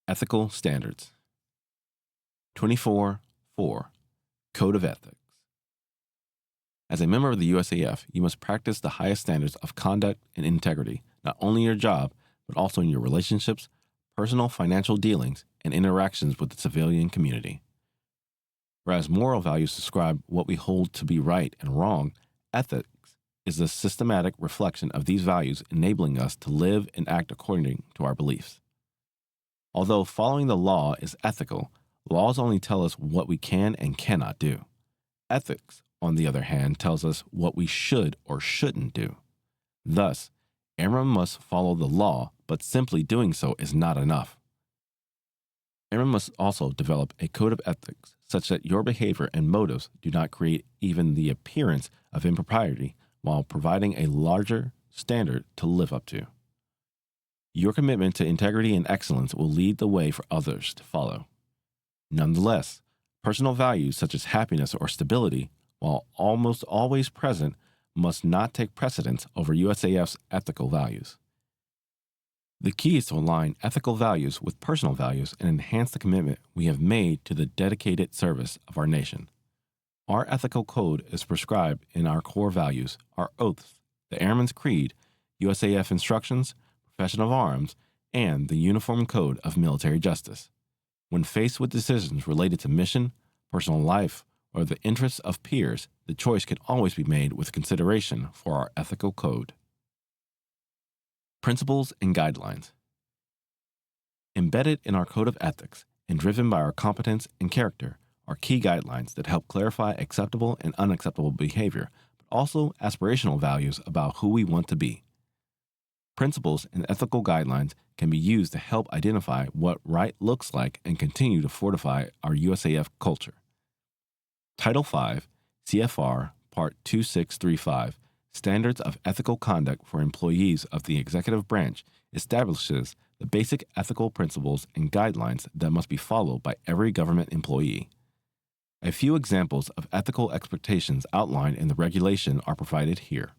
Ethical Standards. 24.4 Code of Ethics. As a member of the USAF, you must practice the highest standards of conduct and integrity, not only in your job, but also in your relationships, personal financial dealings, and interactions with the civilian community. Whereas moral values describe what we hold to be right and wrong, ethics is the systematic reflection of these values, enabling us to live and act according to our beliefs. Although following the law is ethical, laws only tell us what we can and cannot do. Ethics, on the other hand, tells us what we should or shouldn't do. Thus, airmen must follow the law, but simply doing so is not enough. Airmen must also develop a code of ethics such that your behavior and motives do not create even the appearance of impropriety while providing a larger standard to live up to. Your commitment to integrity and excellence will lead the way for others to follow. Nonetheless, personal values such as happiness or stability, while almost always present, must not take precedence over USAF's ethical values. The key is to align ethical values with personal values and enhance the commitment we have made to the dedicated service of our nation. Our ethical code is prescribed in our core values, our oaths, the Airman's Creed, USAF instructions, profession of arms, and the Uniform Code of Military Justice. When faced with decisions related to mission, personal life, or the interests of peers, the choice can always be made with consideration for our ethical code. Principles and guidelines. Embedded in our code of ethics and driven by our competence and character are key guidelines that help clarify acceptable and unacceptable behavior, but also aspirational values about who we want to be. Principles and ethical guidelines can be used to help identify what right looks like and continue to fortify our USAF culture. Title V, CFR Part 2635, Standards of Ethical Conduct for Employees of the Executive Branch, establishes the basic ethical principles and guidelines that must be followed by every government employee. A few examples of ethical expectations outlined in the regulation are provided here.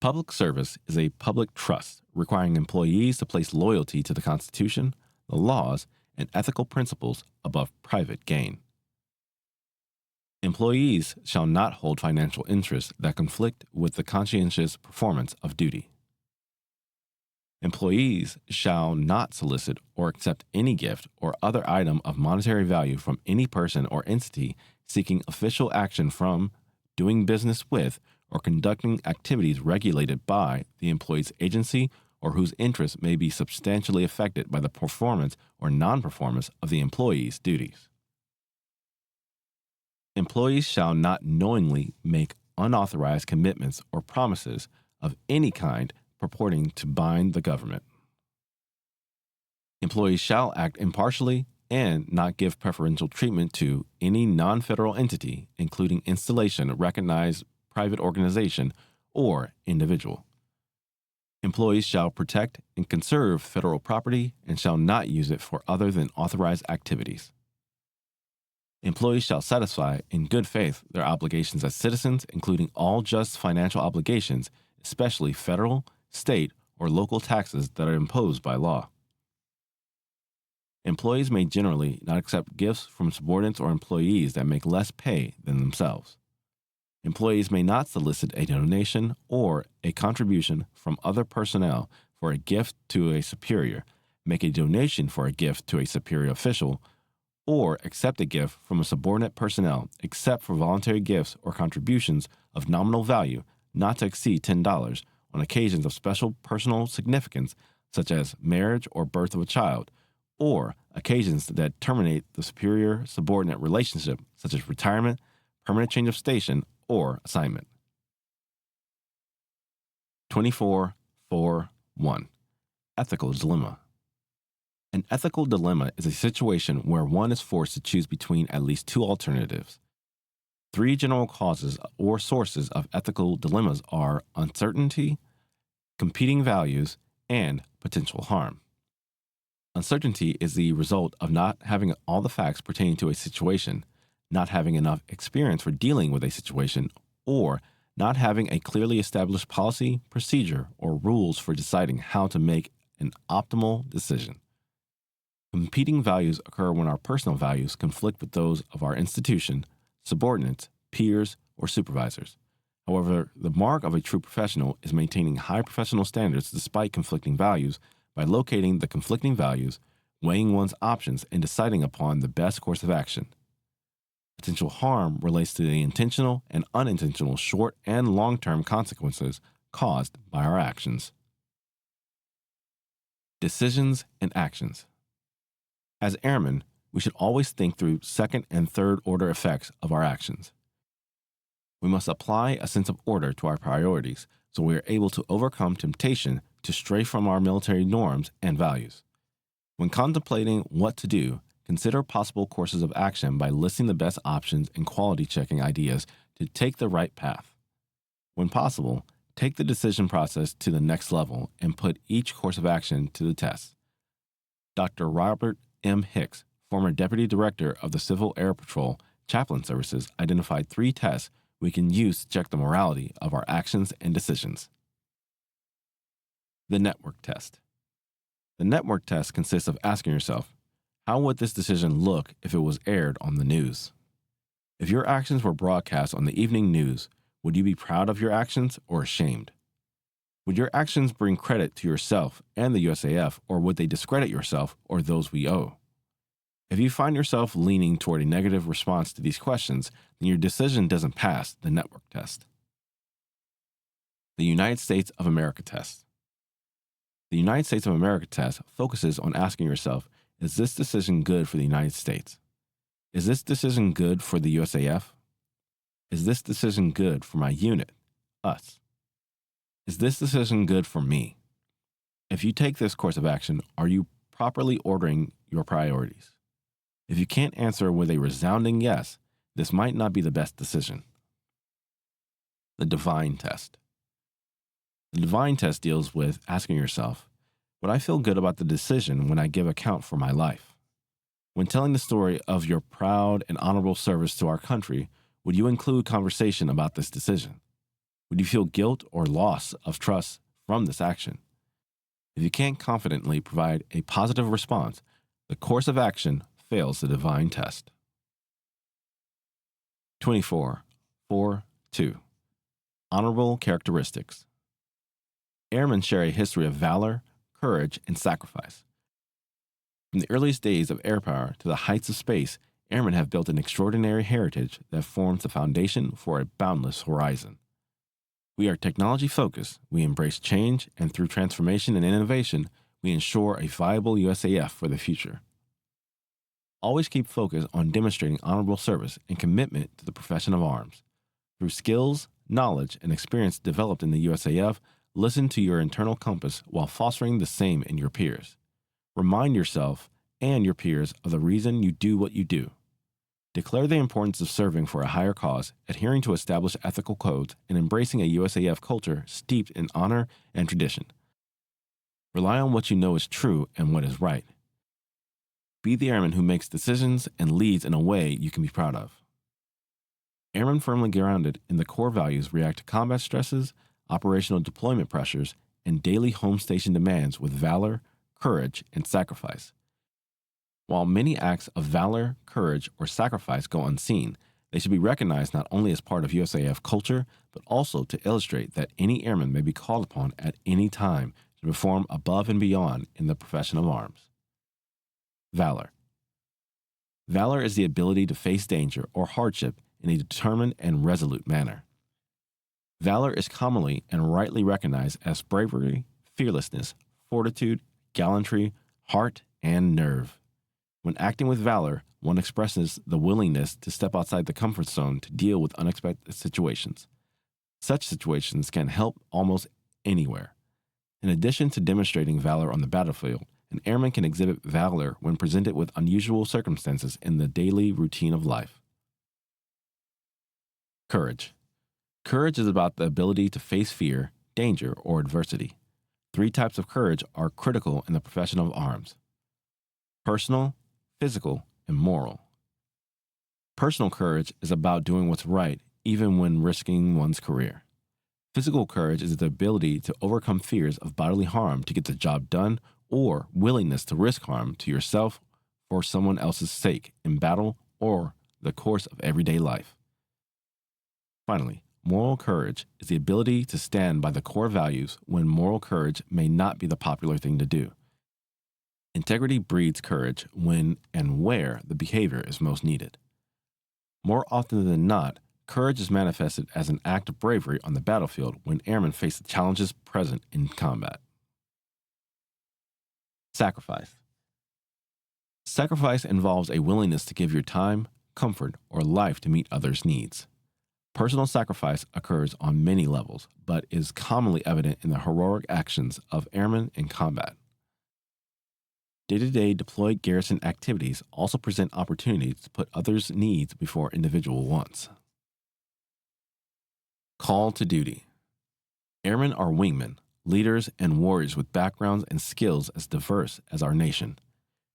Public service is a public trust requiring employees to place loyalty to the Constitution, the laws, and ethical principles above private gain. Employees shall not hold financial interests that conflict with the conscientious performance of duty. Employees shall not solicit or accept any gift or other item of monetary value from any person or entity seeking official action from, doing business with, or conducting activities regulated by the employee's agency or whose interests may be substantially affected by the performance or non-performance of the employee's duties. Employees shall not knowingly make unauthorized commitments or promises of any kind purporting to bind the government. Employees shall act impartially and not give preferential treatment to any non-federal entity, including installation, recognized private organization, or individual. Employees shall protect and conserve federal property and shall not use it for other than authorized activities. Employees shall satisfy in good faith their obligations as citizens, including all just financial obligations, especially federal, state, or local taxes that are imposed by law. Employees may generally not accept gifts from subordinates or employees that make less pay than themselves. Employees may not solicit a donation or a contribution from other personnel for a gift to a superior, make a donation for a gift to a superior official, or accept a gift from a subordinate personnel except for voluntary gifts or contributions of nominal value not to exceed $10 on occasions of special personal significance such as marriage or birth of a child, or occasions that terminate the superior-subordinate relationship such as retirement, permanent change of station, or assignment. 24.4.1 Ethical Dilemma. An ethical dilemma is a situation where one is forced to choose between at least two alternatives. Three general causes or sources of ethical dilemmas are uncertainty, competing values, and potential harm. Uncertainty is the result of not having all the facts pertaining to a situation, not having enough experience for dealing with a situation, or not having a clearly established policy, procedure, or rules for deciding how to make an optimal decision. Competing values occur when our personal values conflict with those of our institution, subordinates, peers, or supervisors. However, the mark of a true professional is maintaining high professional standards despite conflicting values by locating the conflicting values, weighing one's options, and deciding upon the best course of action. Potential harm relates to the intentional and unintentional short and long-term consequences caused by our actions. Decisions and actions. As airmen, we should always think through second and third order effects of our actions. We must apply a sense of order to our priorities so we are able to overcome temptation to stray from our military norms and values. When contemplating what to do, consider possible courses of action by listing the best options and quality checking ideas to take the right path. When possible, take the decision process to the next level and put each course of action to the test. Dr. Robert M. Hicks, former Deputy Director of the Civil Air Patrol Chaplain Services, identified 3 tests we can use to check the morality of our actions and decisions. The network test. The network test consists of asking yourself, how would this decision look if it was aired on the news? If your actions were broadcast on the evening news, would you be proud of your actions or ashamed? Would your actions bring credit to yourself and the USAF, or would they discredit yourself or those we owe? If you find yourself leaning toward a negative response to these questions, then your decision doesn't pass the network test. The United States of America test. The United States of America test focuses on asking yourself, is this decision good for the United States? Is this decision good for the USAF? Is this decision good for my unit, us? Is this decision good for me? If you take this course of action, are you properly ordering your priorities? If you can't answer with a resounding yes, this might not be the best decision. The Divine Test. The Divine Test deals with asking yourself, would I feel good about the decision when I give account for my life? When telling the story of your proud and honorable service to our country, would you include conversation about this decision? Would you feel guilt or loss of trust from this action? If you can't confidently provide a positive response, the course of action fails the Divine Test. 24.4.2 Honorable Characteristics. Airmen share a history of valor, courage, and sacrifice. From the earliest days of air power to the heights of space, airmen have built an extraordinary heritage that forms the foundation for a boundless horizon. We are technology-focused, we embrace change, and through transformation and innovation, we ensure a viable USAF for the future. Always keep focus on demonstrating honorable service and commitment to the profession of arms. Through skills, knowledge, and experience developed in the USAF, listen to your internal compass while fostering the same in your peers. Remind yourself and your peers of the reason you do what you do. Declare the importance of serving for a higher cause, adhering to established ethical codes, and embracing a USAF culture steeped in honor and tradition. Rely on what you know is true and what is right. Be the airman who makes decisions and leads in a way you can be proud of. Airmen firmly grounded in the core values react to combat stresses, operational deployment pressures, and daily home station demands with valor, courage, and sacrifice. While many acts of valor, courage, or sacrifice go unseen, they should be recognized not only as part of USAF culture, but also to illustrate that any airman may be called upon at any time to perform above and beyond in the profession of arms. Valor. Valor is the ability to face danger or hardship in a determined and resolute manner. Valor is commonly and rightly recognized as bravery, fearlessness, fortitude, gallantry, heart, and nerve. When acting with valor, one expresses the willingness to step outside the comfort zone to deal with unexpected situations. Such situations can help almost anywhere. In addition to demonstrating valor on the battlefield, an airman can exhibit valor when presented with unusual circumstances in the daily routine of life. Courage. Courage is about the ability to face fear, danger, or adversity. 3 types of courage are critical in the profession of arms: personal, physical, and moral. Personal courage is about doing what's right, even when risking one's career. Physical courage is the ability to overcome fears of bodily harm to get the job done or willingness to risk harm to yourself for someone else's sake in battle or the course of everyday life. Finally, moral courage is the ability to stand by the core values when moral courage may not be the popular thing to do. Integrity breeds courage when and where the behavior is most needed. More often than not, courage is manifested as an act of bravery on the battlefield when airmen face the challenges present in combat. Sacrifice. Sacrifice involves a willingness to give your time, comfort, or life to meet others' needs. Personal sacrifice occurs on many levels, but is commonly evident in the heroic actions of airmen in combat. Day-to-day deployed garrison activities also present opportunities to put others' needs before individual wants. Call to duty. Airmen are wingmen, leaders, and warriors with backgrounds and skills as diverse as our nation.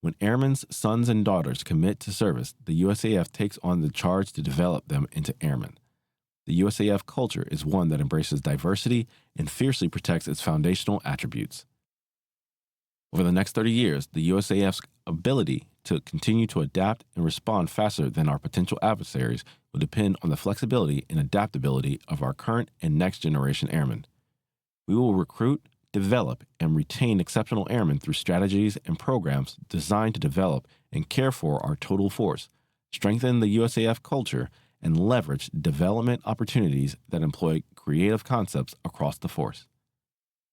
When airmen's sons and daughters commit to service, the USAF takes on the charge to develop them into airmen. The USAF culture is one that embraces diversity and fiercely protects its foundational attributes. Over the next 30 years, the USAF's ability to continue to adapt and respond faster than our potential adversaries will depend on the flexibility and adaptability of our current and next generation airmen. We will recruit, develop, and retain exceptional airmen through strategies and programs designed to develop and care for our total force, strengthen the USAF culture, and leverage development opportunities that employ creative concepts across the force.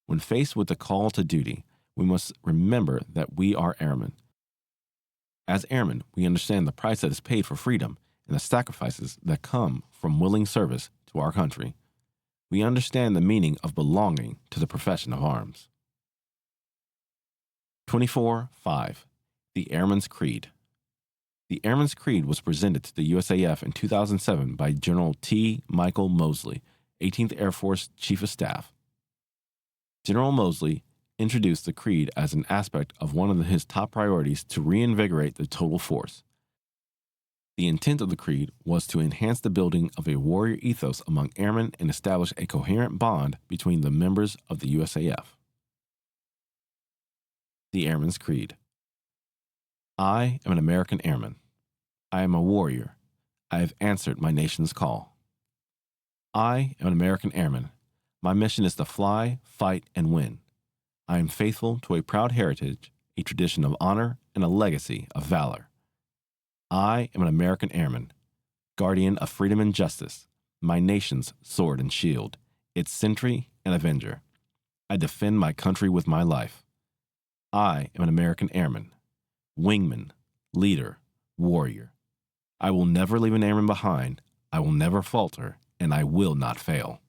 When faced with the call to duty, we must remember that we are airmen. As airmen, we understand the price that is paid for freedom and the sacrifices that come from willing service to our country. We understand the meaning of belonging to the profession of arms. 24.5. The Airman's Creed. The Airman's Creed was presented to the USAF in 2007 by General T. Michael Mosley, 18th Air Force Chief of Staff. General Mosley introduced the creed as an aspect of one of his top priorities to reinvigorate the total force. The intent of the creed was to enhance the building of a warrior ethos among airmen and establish a coherent bond between the members of the USAF. The Airman's Creed. I am an American airman. I am a warrior. I have answered my nation's call. I am an American airman. My mission is to fly, fight, and win. I am faithful to a proud heritage, a tradition of honor, and a legacy of valor. I am an American airman, guardian of freedom and justice, my nation's sword and shield, its sentry and avenger. I defend my country with my life. I am an American airman, wingman, leader, warrior. I will never leave an airman behind, I will never falter, and I will not fail.